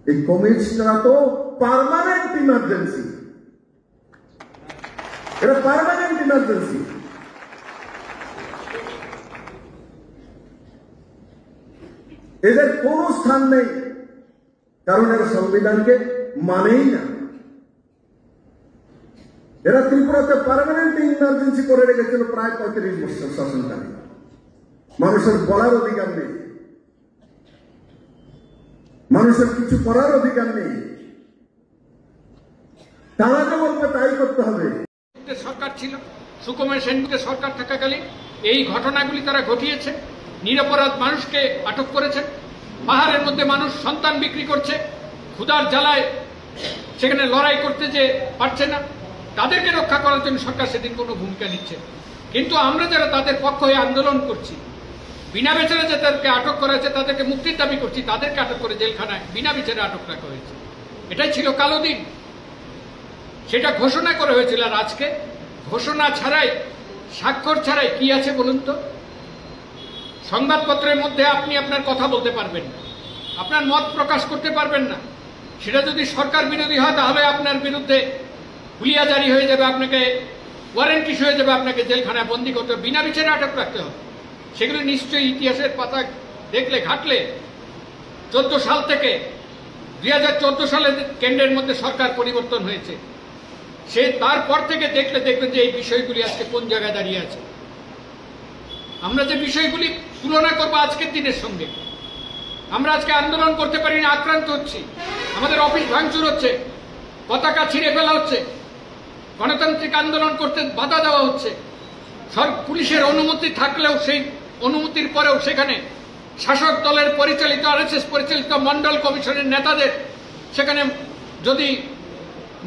এই কমিউনিস্টরা তো permanent emergency, এটা পার্মানেন্ট ইমার্জেন্সি। এদের কোন স্থান নেই, কারণ এরা সংবিধানকে মানেই না। এরা ত্রিপুরাতে পার্মানেন্ট ইমার্জেন্সি করে রেখেছিল প্রায় 35 বছর শাসনকালে। মানুষের বলার অধিকার নেই, মানুষের কিছু করার অধিকার নেই, তারা যে বলবে তাই করতে হবে। সরকার ছিল, সুকুমার সেনগুপ্তের সরকার থাকাকালীন এই ঘটনাগুলি তারা ঘটিয়েছে। নিরপরাধ মানুষকে আটক করেছেন, পাহাড়ের মধ্যে মানুষ সন্তান বিক্রি করছে, ক্ষুধার জ্বালায় সেখানে লড়াই করতে যে পারছে না, তাদেরকে রক্ষা করার জন্য সরকার সেদিন কোনো ভূমিকা নিচ্ছে। কিন্তু আমরা যারা তাদের পক্ষ হয়ে আন্দোলন করছি, বিনা বিচারে যে তাদেরকে আটক করা হয়েছে, তাদেরকে মুক্তির দাবি করছি, তাদেরকে আটক করে জেলখানায় বিনা বিচারে আটক রাখা হয়েছে। এটাই ছিল কালো দিন, সেটা ঘোষণা করা হয়েছিল। আর আজকে ঘোষণা ছাড়াই, স্বাক্ষর ছাড়াই কি আছে বলুন তো? সংবাদপত্রের মধ্যে আপনি আপনার কথা বলতে পারবেন না, আপনার মত প্রকাশ করতে পারবেন না। সেটা যদি সরকার বিরোধী হয় তাহলে আপনার বিরুদ্ধে হুলিয়া জারি হয়ে যাবে, আপনাকে ওয়ারেন্ট ইস্যু হয়ে যাবে, আপনাকে জেলখানায় বন্দী করতে হবে, বিনা বিচারে আটক রাখতে হবে। সেগুলো নিশ্চয়ই ইতিহাসের পাতা দেখলে ঘাটলে 14 সাল থেকে 2014 সালে কেন্দ্রের মধ্যে সরকার পরিবর্তন হয়েছে, সে তারপর থেকে দেখলে দেখবেন যে এই বিষয়গুলি আজকে কোন জায়গায় দাঁড়িয়ে আছে। আমরা যে বিষয়গুলি তুলনা করবো আজকের দিনের সঙ্গে, আমরা আজকে আন্দোলন করতে পারি না, আক্রান্ত হচ্ছি, আমাদের অফিস ভাঙচুর হচ্ছে, পতাকা ছিঁড়ে ফেলা হচ্ছে, গণতান্ত্রিক আন্দোলন করতে বাধা দেওয়া হচ্ছে। পুলিশের অনুমতি থাকলেও সেই অনুমতির পরেও সেখানে শাসক দলের পরিচালিত, আরএসএস পরিচালিত মন্ডল কমিশনের নেতাদের সেখানে যদি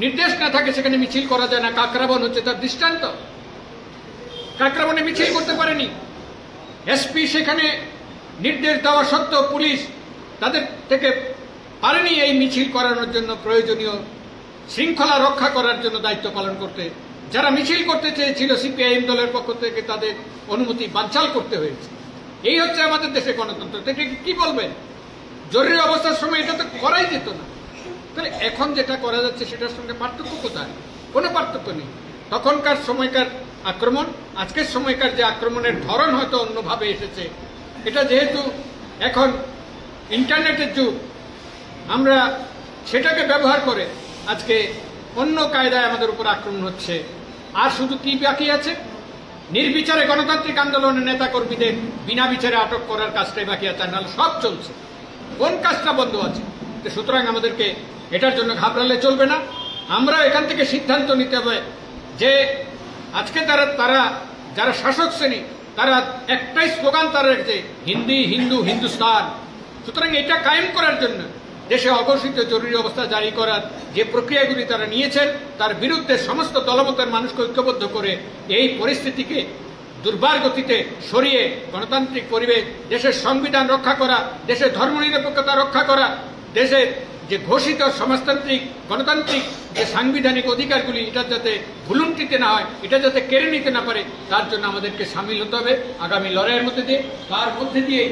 নির্দেশ না থাকে সেখানে মিছিল করা যায় না। কাকরাবন হচ্ছে তার দৃষ্টান্ত। কাকরাবনে মিছিল করতে পারেনি, এসপি সেখানে নির্দেশ দেওয়া সত্ত্বেও পুলিশ তাদের থেকে পারেনি এই মিছিল করানোর জন্য প্রয়োজনীয় শৃঙ্খলা রক্ষা করার জন্য দায়িত্ব পালন করতে। যারা মিছিল করতে চেয়েছিল সিপিআইএম দলের পক্ষ থেকে তাদের অনুমতি বানচাল করতে হয়েছে। এই হচ্ছে আমাদের দেশে গণতন্ত্র। এটা কি বলবেন? জরুরি অবস্থার সময় এটা তো করাই যেত না। তাহলে এখন যেটা করা যাচ্ছে সেটার সঙ্গে পার্থক্য কোথায়? কোনো পার্থক্য নেই। তখনকার সময়কার আক্রমণ, আজকের সময়কার যে আক্রমণের ধরন হয়তো অন্যভাবে এসেছে। এটা যেহেতু এখন ইন্টারনেটের যুগ, আমরা সেটাকে ব্যবহার করে আজকে অন্য কায়দায় আমাদের উপর আক্রমণ হচ্ছে। আর শুধু কি বাকি আছে? নির্বিচারে গণতান্ত্রিক আন্দোলনের নেতা কর্মীদের বিনা বিচারে আটক করার কাজটাই বাকি আছে, নাহলে সব চলছে। কোন কাজটা বন্ধ আছে? সুতরাং আমাদেরকে এটার জন্য ঘাবড়ালে চলবে না। আমরা এখান থেকে সিদ্ধান্ত নিতে হবে যে আজকে তারা যারা শাসক শ্রেণী, তারা একটাই স্লোগান তারা রেখেছে, হিন্দি হিন্দু হিন্দুস্তান। সুতরাং এটা কায়েম করার জন্য দেশে অঘোষিত জরুরি অবস্থা জারি করার যে প্রক্রিয়াগুলি তারা নিয়েছেন, তার বিরুদ্ধে সমস্ত দলমতের মানুষকে ঐক্যবদ্ধ করে এই পরিস্থিতিকে দুর্বার গতিতে সরিয়ে গণতান্ত্রিক পরিবেশ, দেশের সংবিধান রক্ষা করা, দেশের ধর্মনিরপেক্ষতা রক্ষা করা, দেশের যে ঘোষিত সমাজতান্ত্রিক গণতান্ত্রিক যে সাংবিধানিক অধিকারগুলি, এটা যাতে ভুলুণ্ঠিত না হয়, এটা যাতে কেড়ে নিতে না পারে, তার জন্য আমাদেরকে সামিল হতে হবে আগামী লড়াইয়ের মধ্যে দিয়ে। তার মধ্যে দিয়ে